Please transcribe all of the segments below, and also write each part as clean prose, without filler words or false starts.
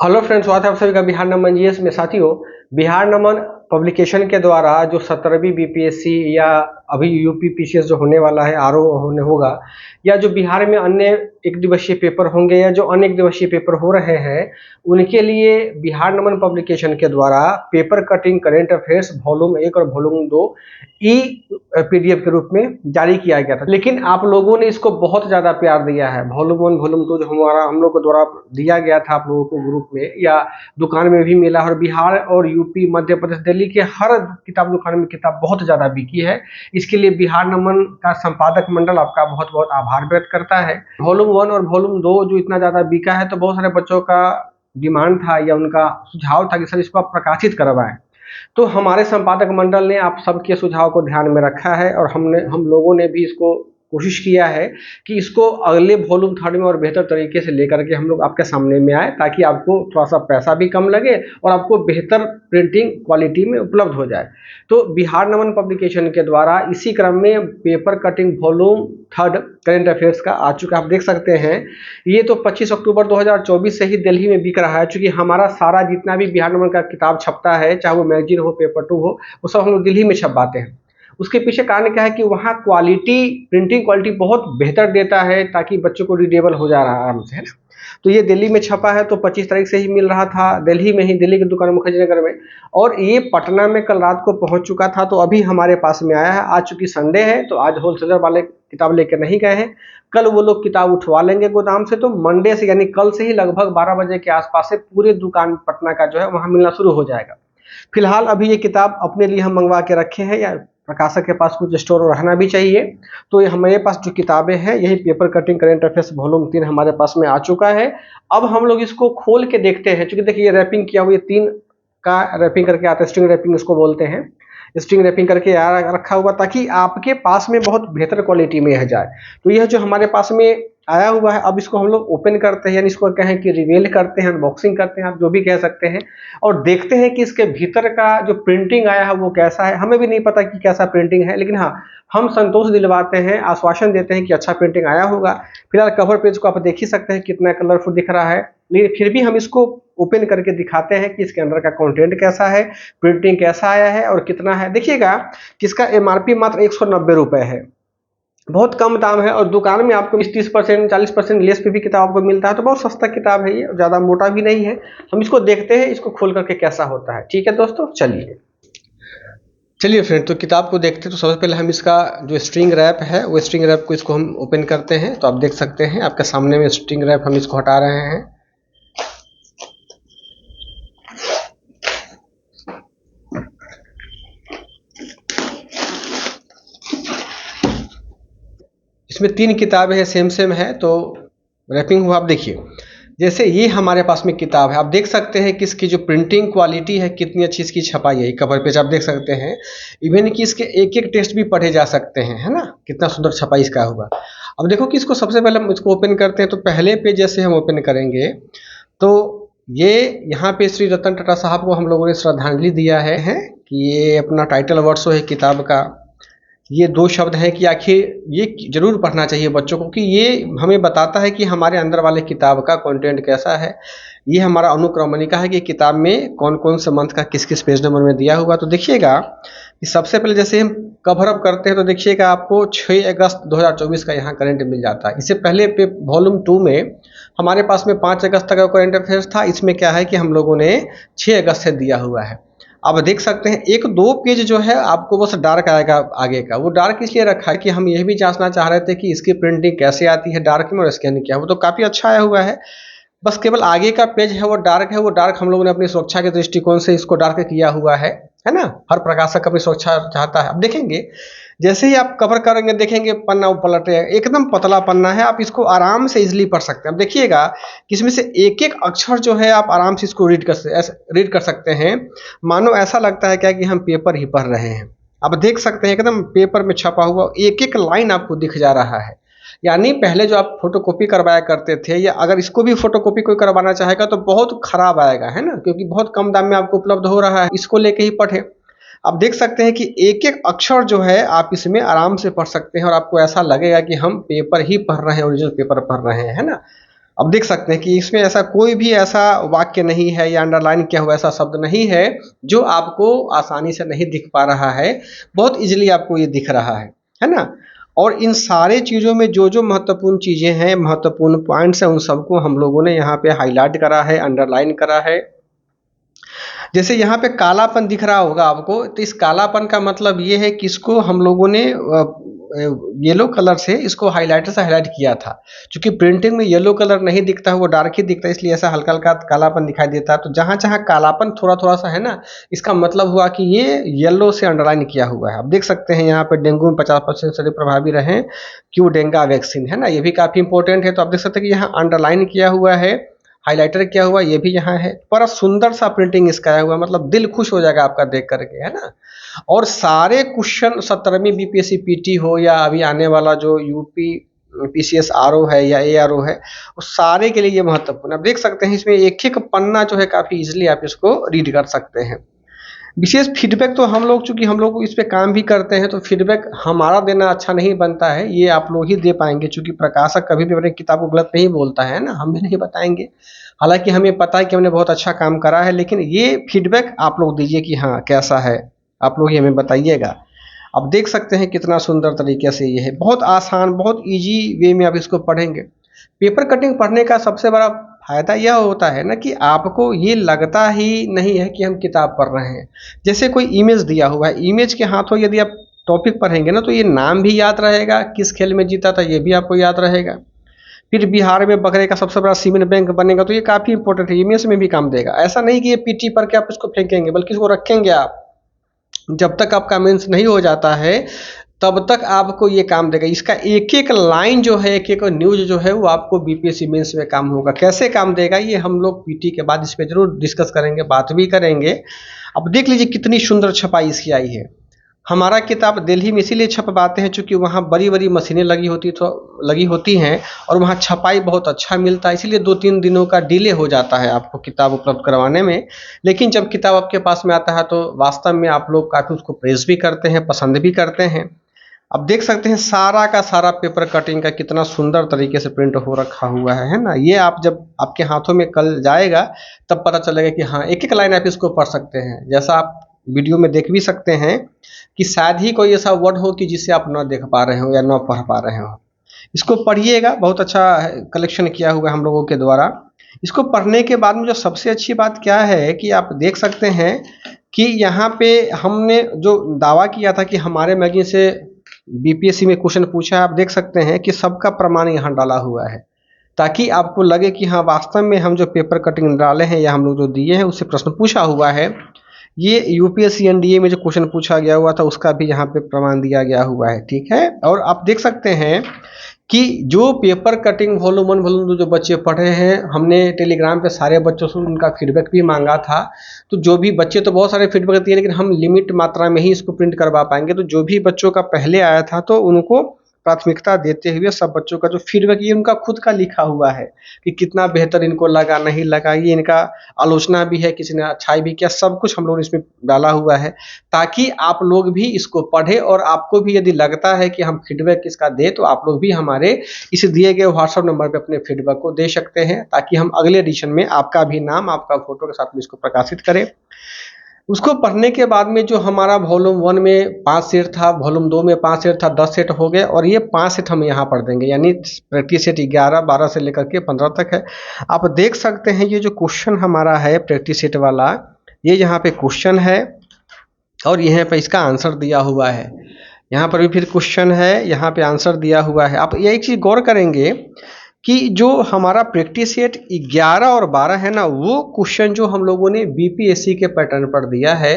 Hello friends, स्वागत है आप सभी का बिहार नमन जीएस में। साथियों, बिहार नमन पब्लिकेशन के द्वारा जो 17वीं बीपीएससी या अभी यूपी पीसीएस जो होने वाला है आरओ होने होगा, या जो बिहार में अन्य एक दिवसीय पेपर होंगे या जो अनेक दिवसीय पेपर हो रहे हैं, उनके लिए बिहार नमन पब्लिकेशन के द्वारा paper cutting current affairs volume 1 और वॉल्यूम 2 ई पीडीएफ के रूप में जारी किया गया था। लेकिन आप लोगों ने इसको बहुत ज़्यादा प्यार दिया है। वॉल्यूम 1 वॉल्यूम 2 जो हम लोग के द्वारा दिया गया था आप लोगों को ग्रुप में या दुकान में भी मिला, और बिहार और यूपी मध्य प्रदेश दिल्ली के हर किताब दुकान में किताब बहुत ज़्यादा बिकी है। इसके लिए बिहार नमन का संपादक मंडल आपका बहुत बहुत आभार व्यक्त करता है। वॉल्यूम 1 और वॉल्यूम 2 जो इतना ज़्यादा बिका है, तो बहुत सारे बच्चों का डिमांड था या उनका सुझाव था कि सर इसको आप प्रकाशित करवाएं। तो हमारे संपादक मंडल ने आप सबके सुझाव को ध्यान में रखा है और हम लोगों ने भी इसको कोशिश किया है कि इसको अगले वॉल्यूम 3 में और बेहतर तरीके से लेकर के हम लोग आपके सामने में आए, ताकि आपको थोड़ा सा पैसा भी कम लगे और आपको बेहतर प्रिंटिंग क्वालिटी में उपलब्ध हो जाए। तो बिहार नमन पब्लिकेशन के द्वारा इसी क्रम में paper cutting volume 3 current affairs का आ चुका है। आप देख सकते हैं, ये तो 25 अक्टूबर 2024 से ही दिल्ली में बिक रहा है। चूँकि हमारा सारा जितना भी बिहार नमन का किताब छपता है, चाहे वो मैगजीन हो, पेपर 2 हो, वो सब हम लोग दिल्ली में छपवाते हैं। उसके पीछे कारण क्या है कि वहाँ क्वालिटी, प्रिंटिंग क्वालिटी बहुत बेहतर देता है, ताकि बच्चों को रीडेबल हो जा रहा है आराम से, है ना। तो ये दिल्ली में छपा है, तो 25 तारीख से ही मिल रहा था दिल्ली में ही, दिल्ली की दुकान मुखर्जी नगर में। और ये पटना में कल रात को पहुंच चुका था, तो अभी हमारे पास में आया है। आज चूंकि संडे है, तो आज होलसेलर वाले किताब लेकर नहीं गए हैं। कल वो लोग किताब उठवा लेंगे गोदाम से, तो मंडे से यानी कल से ही लगभग 12 बजे के आसपास से पूरे दुकान पटना का जो है वहाँ मिलना शुरू हो जाएगा। फिलहाल अभी ये किताब अपने लिए हम मंगवा के रखे हैं, या प्रकाशक के पास कुछ स्टोर रहना भी चाहिए। तो ये हमारे पास जो किताबें हैं, यही paper cutting current affairs volume 3 हमारे पास में आ चुका है। अब हम लोग इसको खोल के देखते हैं। चूंकि देखिए ये रैपिंग किया हुआ, ये 3 का रैपिंग करके आता है, स्ट्रिंग रैपिंग इसको बोलते हैं। स्ट्रिंग रैपिंग करके रखा हुआ, ताकि आपके पास में बहुत बेहतर क्वालिटी में यह जाए। तो यह जो हमारे पास में आया हुआ है, अब इसको हम लोग ओपन करते हैं, यानी इसको कहें कि रिवील करते हैं, अनबॉक्सिंग करते हैं, आप जो भी कह सकते हैं। और देखते हैं कि इसके भीतर का जो प्रिंटिंग आया है वो कैसा है। हमें भी नहीं पता कि कैसा प्रिंटिंग है, लेकिन हाँ, हम संतोष दिलवाते हैं, आश्वासन देते हैं कि अच्छा प्रिंटिंग आया होगा। फिलहाल कवर पेज को आप देख ही सकते हैं कितना कलरफुल दिख रहा है, लेकिन फिर भी हम इसको ओपन करके दिखाते हैं कि इसके अंदर का कंटेंट कैसा है, प्रिंटिंग कैसा आया है और कितना है। देखिएगा कि इसका एमआरपी मात्र 190 रुपये है, बहुत कम दाम है। और दुकान में आपको 20-30% 40% लेस पे भी किताब आपको मिलता है। तो बहुत सस्ता किताब है, ये ज़्यादा मोटा भी नहीं है। हम इसको देखते हैं, इसको खोल करके कैसा होता है। ठीक है दोस्तों, चलिए फ्रेंड, तो किताब को देखते हैं। तो सबसे पहले हम इसका जो स्ट्रिंग रैप है, वो स्ट्रिंग रैप को इसको हम ओपन करते हैं। तो आप देख सकते हैं आपके सामने में स्ट्रिंग रैप, हम इसको हटा रहे हैं। इसमें 3 किताबें हैं, सेम है, तो रैपिंग हुआ। आप देखिए, जैसे ये हमारे पास में किताब है, आप देख सकते हैं कि इसकी जो प्रिंटिंग क्वालिटी है, कितनी अच्छी इसकी छपाई है। कवर पेज आप देख सकते हैं, इवन कि इसके एक एक टेक्स्ट भी पढ़े जा सकते हैं, है ना। कितना सुंदर छपाई इसका हुआ। अब देखो कि इसको सबसे पहले हम इसको ओपन करते हैं। तो पहले पेज जैसे हम ओपन करेंगे, तो ये यहाँ पे श्री रतन टाटा साहब को हम लोगों ने श्रद्धांजलि दिया है कि ये अपना टाइटल वर्ड्स है किताब का। ये 2 शब्द हैं कि आखिर ये ज़रूर पढ़ना चाहिए बच्चों को, कि ये हमें बताता है कि हमारे अंदर वाले किताब का कंटेंट कैसा है। ये हमारा अनुक्रमणिका है कि किताब में कौन कौन से मंथ का किस किस पेज नंबर में दिया हुआ। तो देखिएगा कि सबसे पहले जैसे हम कवर अप करते हैं, तो देखिएगा आपको 6 अगस्त 2024 का यहाँ करंट मिल जाता है। इससे पहले पे वॉल्यूम 2 में हमारे पास में 5 अगस्त तक का करंट अफेयर्स था। इसमें क्या है कि हम लोगों ने 6 अगस्त से दिया हुआ है। अब देख सकते हैं 1-2 पेज जो है आपको बस डार्क आएगा आगे का। वो डार्क इसलिए रखा है कि हम यह भी जांचना चाह रहे थे कि इसकी प्रिंटिंग कैसे आती है डार्क में, और स्कैन क्या है। वो तो काफ़ी अच्छा आया हुआ है, बस केवल आगे का पेज है वो डार्क है। वो डार्क हम लोगों ने अपनी सुरक्षा के दृष्टिकोण से इसको डार्क किया हुआ है ना। हर प्रकाशक अपनी सुरक्षा चाहता है। अब देखेंगे, जैसे ही आप कवर करेंगे, देखेंगे पन्ना पलटे, एकदम पतला पन्ना है, आप इसको आराम से इजीली पढ़ सकते हैं। अब देखिएगा कि इसमें से एक एक अक्षर जो है आप आराम से इसको रीड कर सकते हैं। मानो ऐसा लगता है क्या कि हम पेपर ही पढ़ रहे हैं। अब देख सकते हैं एकदम पेपर में छपा हुआ एक एक लाइन आपको दिख जा रहा है। यानी पहले जो आप फोटोकॉपी करवाया करते थे, या अगर इसको भी फोटोकॉपी कोई करवाना चाहेगा तो बहुत खराब आएगा, है ना, क्योंकि बहुत कम दाम में आपको उपलब्ध हो रहा है। इसको लेके ही पढ़े। आप देख सकते हैं कि एक एक अक्षर जो है आप इसमें आराम से पढ़ सकते हैं, और आपको ऐसा लगेगा कि हम पेपर ही पढ़ रहे हैं, ओरिजिनल पेपर पढ़ रहे हैं, है ना। अब देख सकते हैं कि इसमें ऐसा कोई भी ऐसा वाक्य नहीं है या अंडरलाइन किया हुआ ऐसा शब्द नहीं है जो आपको आसानी से नहीं दिख पा रहा है, बहुत इजीली आपको ये दिख रहा है ना। और इन सारे चीज़ों में जो जो महत्वपूर्ण चीज़ें हैं, महत्वपूर्ण पॉइंट्स हैं, उन सबको हम लोगों ने यहाँ पे हाईलाइट करा है, अंडरलाइन करा है। जैसे यहाँ पे कालापन दिख रहा होगा आपको, तो इस कालापन का मतलब ये है कि इसको हम लोगों ने येलो कलर से इसको हाइलाइटर से हाईलाइट किया था। क्योंकि प्रिंटिंग में येलो कलर नहीं दिखता है, वो डार्क ही दिखता है, इसलिए ऐसा हल्का हल्का कालापन दिखाई देता है। तो जहाँ जहाँ कालापन थोड़ा थोड़ा सा है ना, इसका मतलब हुआ कि ये येलो से अंडरलाइन किया हुआ है। आप देख सकते हैं यहाँ पे डेंगू में 50% से प्रभावी रहें, क्यों डेंगा वैक्सीन है ना, ये भी काफ़ी इंपॉर्टेंट है। तो आप देख सकते हैं कि यहाँ अंडरलाइन किया हुआ है, हाइलाइटर किया हुआ, ये भी यहाँ है। बड़ा सुंदर सा प्रिंटिंग इसका आया हुआ, मतलब दिल खुश हो जाएगा आपका देख करके, है ना। और सारे क्वेश्चन 17वीं बीपीएससी पीटी हो या अभी आने वाला जो यूपी पीसीएस आरओ है या एआरओ है, वो सारे के लिए ये महत्वपूर्ण है। आप देख सकते हैं इसमें एक एक पन्ना जो है काफ़ी इजीली आप इसको रीड कर सकते हैं। विशेष फीडबैक तो हम लोग, चूंकि हम लोग इस पे काम भी करते हैं, तो फीडबैक हमारा देना अच्छा नहीं बनता है, ये आप लोग ही दे पाएंगे। चूंकि प्रकाशक कभी भी अपनी किताब को गलत नहीं बोलता है ना, हम भी नहीं बताएंगे। हालांकि हमें पता है कि हमने बहुत अच्छा काम करा है, लेकिन ये फीडबैक आप लोग दीजिए कि हाँ कैसा है, आप लोग ही हमें बताइएगा। अब देख सकते हैं कितना सुंदर तरीके से ये है, बहुत आसान, बहुत ईजी वे में आप इसको पढ़ेंगे। पेपर कटिंग पढ़ने का सबसे बड़ा फ़ायदा यह होता है ना कि आपको ये लगता ही नहीं है कि हम किताब पढ़ रहे हैं। जैसे कोई इमेज दिया हुआ है, इमेज के हाथों यदि आप टॉपिक पढ़ेंगे ना, तो ये नाम भी याद रहेगा, किस खेल में जीता था ये भी आपको याद रहेगा। फिर बिहार में बकरे का सबसे बड़ा सीमेंट बैंक बनेगा, तो ये काफ़ी इंपॉर्टेंट है, इमेज में भी काम देगा। ऐसा नहीं कि ये पीटी पढ़ के आप इसको फेंकेंगे, बल्कि इसको रखेंगे आप। जब तक आपका मेंस नहीं हो जाता है तब तक आपको ये काम देगा। इसका एक एक लाइन जो है, एक एक न्यूज़ जो है, वो आपको बीपीएससी मेंस में काम होगा। कैसे काम देगा ये हम लोग पीटी के बाद इस पे जरूर डिस्कस करेंगे, बात भी करेंगे। अब देख लीजिए कितनी सुंदर छपाई इसकी आई है। हमारा किताब दिल्ली में इसीलिए छपवाते हैं चूँकि वहाँ बड़ी-बड़ी मशीनें लगी होती हैं और वहाँ छपाई बहुत अच्छा मिलता है, इसीलिए 2-3 दिनों का डिले हो जाता है आपको किताब उपलब्ध करवाने में। लेकिन जब किताब आपके पास में आता है तो वास्तव में आप लोग काफ़ी उसको प्रेज़ भी करते हैं, पसंद भी करते हैं। अब देख सकते हैं सारा का सारा पेपर कटिंग का कितना सुंदर तरीके से प्रिंट हो रखा हुआ है ना। ये आप जब आपके हाथों में कल जाएगा तब पता चलेगा कि हाँ, एक-एक लाइन आप इसको पढ़ सकते हैं। जैसा आप वीडियो में देख भी सकते हैं कि शायद ही कोई ऐसा वर्ड हो कि जिसे आप ना देख पा रहे हो या ना पढ़ पा रहे हो। इसको पढ़िएगा, बहुत अच्छा कलेक्शन किया हुआ है हम लोगों के द्वारा। इसको पढ़ने के बाद में जो सबसे अच्छी बात क्या है कि आप देख सकते हैं कि यहाँ पे हमने जो दावा किया था कि हमारे मैगज़ीन से बीपीएससी में क्वेश्चन पूछा है, आप देख सकते हैं कि सबका प्रमाण यहाँ डाला हुआ है, ताकि आपको लगे कि हाँ वास्तव में हम जो पेपर कटिंग डाले हैं या हम लोग जो दिए हैं उससे प्रश्न पूछा हुआ है। ये यूपीएससी एनडीए में जो क्वेश्चन पूछा गया हुआ था उसका भी यहाँ पे प्रमाण दिया गया हुआ है, ठीक है। और आप देख सकते हैं कि जो पेपर कटिंग वॉल्यूम 1 वॉल्यूम 2 जो बच्चे पढ़े हैं, हमने टेलीग्राम पे सारे बच्चों से उनका फीडबैक भी मांगा था। तो जो भी बच्चे, तो बहुत सारे फीडबैक दिए, लेकिन हम लिमिट मात्रा में ही इसको प्रिंट करवा पाएंगे। तो जो भी बच्चों का पहले आया था तो उनको प्राथमिकता देते हुए सब बच्चों का जो फीडबैक, ये उनका खुद का लिखा हुआ है कि कितना बेहतर इनको लगा, नहीं लगा, ये इनका आलोचना भी है, किसी ने अच्छाई भी किया, सब कुछ हम लोगों ने इसमें डाला हुआ है, ताकि आप लोग भी इसको पढ़ें। और आपको भी यदि लगता है कि हम फीडबैक इसका दें तो आप लोग भी हमारे इस दिए गए व्हाट्सएप नंबर पर अपने फीडबैक को दे सकते हैं, ताकि हम अगले एडिशन में आपका भी नाम, आपका फोटो के साथ में इसको प्रकाशित करें। उसको पढ़ने के बाद में जो हमारा वॉल्यूम 1 में 5 सेट था, वॉल्यूम 2 में 5 सेट था, 10 सेट हो गए, और ये 5 सेट हम यहाँ पढ़ देंगे, यानी प्रैक्टिस सेट 11, 12 से लेकर के 15 तक है। आप देख सकते हैं ये जो क्वेश्चन हमारा है प्रैक्टिस सेट वाला, ये यहाँ पे क्वेश्चन है और यहाँ पे इसका आंसर दिया हुआ है। यहाँ पर भी फिर क्वेश्चन है, यहाँ पे आंसर दिया हुआ है। आप ये एक चीज़ गौर करेंगे कि जो हमारा प्रैक्टिस सेट 11 और 12 है ना, वो क्वेश्चन जो हम लोगों ने बीपीएससी के पैटर्न पर दिया है,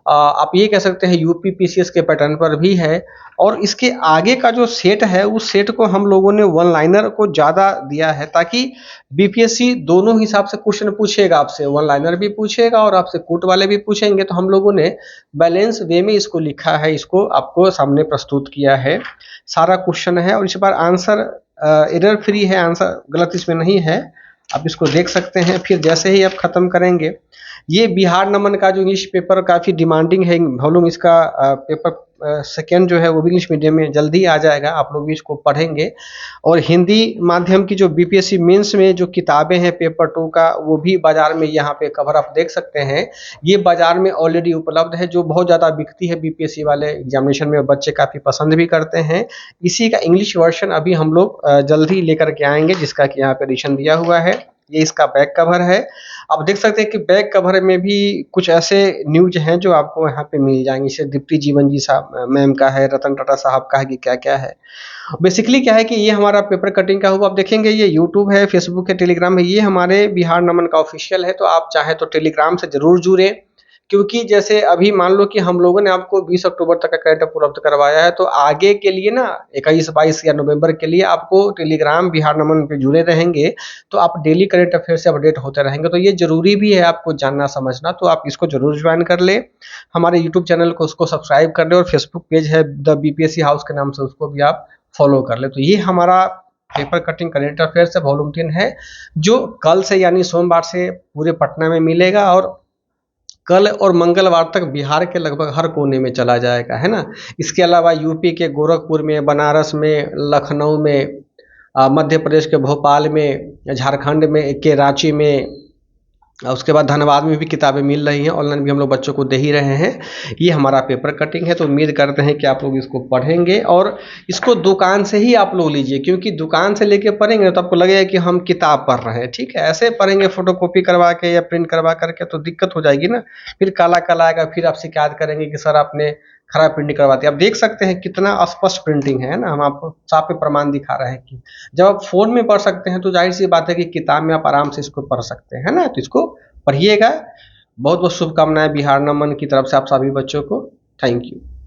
आप ये कह सकते हैं यूपी पीसीएस के पैटर्न पर भी है। और इसके आगे का जो सेट है, उस सेट को हम लोगों ने वन लाइनर को ज़्यादा दिया है, ताकि बीपीएससी दोनों हिसाब से क्वेश्चन पूछेगा आपसे, वन लाइनर भी पूछेगा और आपसे कोट वाले भी पूछेंगे। तो हम लोगों ने बैलेंस वे में इसको लिखा है, इसको आपको सामने प्रस्तुत किया है। सारा क्वेश्चन है और इस बार आंसर एरर फ्री है, आंसर गलत इसमें नहीं है। आप इसको देख सकते हैं। फिर जैसे ही आप ख़त्म करेंगे, ये बिहार नमन का जो इंग्लिश पेपर काफ़ी डिमांडिंग है वॉल्यूम, इसका पेपर सेकेंड जो है वो भी इंग्लिश मीडियम में जल्दी आ जाएगा, आप लोग भी इसको पढ़ेंगे। और हिंदी माध्यम की जो बीपीएससी मेंस में जो किताबें हैं पेपर 2 का, वो भी बाज़ार में यहाँ पे कवर आप देख सकते हैं। ये बाज़ार में ऑलरेडी उपलब्ध है, जो बहुत ज़्यादा बिकती है बीपीएससी वाले एग्जामिनेशन में, बच्चे काफ़ी पसंद भी करते हैं। इसी का इंग्लिश वर्जन अभी हम लोग जल्द ही लेकर के आएंगे, जिसका कि यहाँ पे एडिशन दिया हुआ है। ये इसका बैक कवर है। आप देख सकते हैं कि बैक कवर में भी कुछ ऐसे न्यूज हैं जो आपको यहाँ पे मिल जाएंगे। जैसे दीप्ति जीवन जी साहब मैम का है, रतन टाटा साहब का है, कि क्या क्या है। बेसिकली क्या है कि ये हमारा पेपर कटिंग का हुआ। आप देखेंगे ये यूट्यूब है, फेसबुक है, टेलीग्राम है, ये हमारे बिहार नमन का ऑफिशियल है। तो आप चाहें तो टेलीग्राम से जरूर जुड़े, क्योंकि जैसे अभी मान लो कि हम लोगों ने आपको 20 अक्टूबर तक का करंट उपलब्ध करवाया है, तो आगे के लिए ना 21, 22 या नवंबर के लिए आपको टेलीग्राम बिहार नमन पे जुड़े रहेंगे, तो आप डेली करंट अफेयर से अपडेट होते रहेंगे। तो ये जरूरी भी है आपको जानना समझना, तो आप इसको जरूर ज्वाइन कर ले। हमारे यूट्यूब चैनल को उसको सब्सक्राइब कर ले, और फेसबुक पेज है द बीपीएससी हाउस के नाम से, उसको भी आप फॉलो कर ले। तो ये हमारा पेपर कटिंग करंट अफेयर से वॉल्यूम 10 है, जो कल से यानी सोमवार से पूरे पटना में मिलेगा, और कल और मंगलवार तक बिहार के लगभग हर कोने में चला जाएगा, है ना। इसके अलावा यूपी के गोरखपुर में, बनारस में, लखनऊ में, मध्य प्रदेश के भोपाल में, झारखंड में के रांची में, उसके बाद धनबाद में भी किताबें मिल रही हैं। ऑनलाइन भी हम लोग बच्चों को दे ही रहे हैं। ये हमारा पेपर कटिंग है, तो उम्मीद करते हैं कि आप लोग इसको पढ़ेंगे, और इसको दुकान से ही आप लोग लीजिए, क्योंकि दुकान से लेके पढ़ेंगे तो आपको लगेगा कि हम किताब पढ़ रहे हैं। ठीक है, ऐसे पढ़ेंगे फोटोकॉपी करवा के या प्रिंट करवा करके तो दिक्कत हो जाएगी ना, फिर काला काला आएगा, फिर आप शिकायत करेंगे कि सर आपने खराब प्रिंटिंग करवाती है। आप देख सकते हैं कितना स्पष्ट प्रिंटिंग है ना, हम आपको साफ पे प्रमाण दिखा रहे हैं कि जब आप फोन में पढ़ सकते हैं, तो जाहिर सी बात है कि किताब में आप आराम से इसको पढ़ सकते हैं ना। तो इसको पढ़िएगा। बहुत बहुत शुभकामनाएं बिहार नमन की तरफ से आप सभी बच्चों को। Thank you.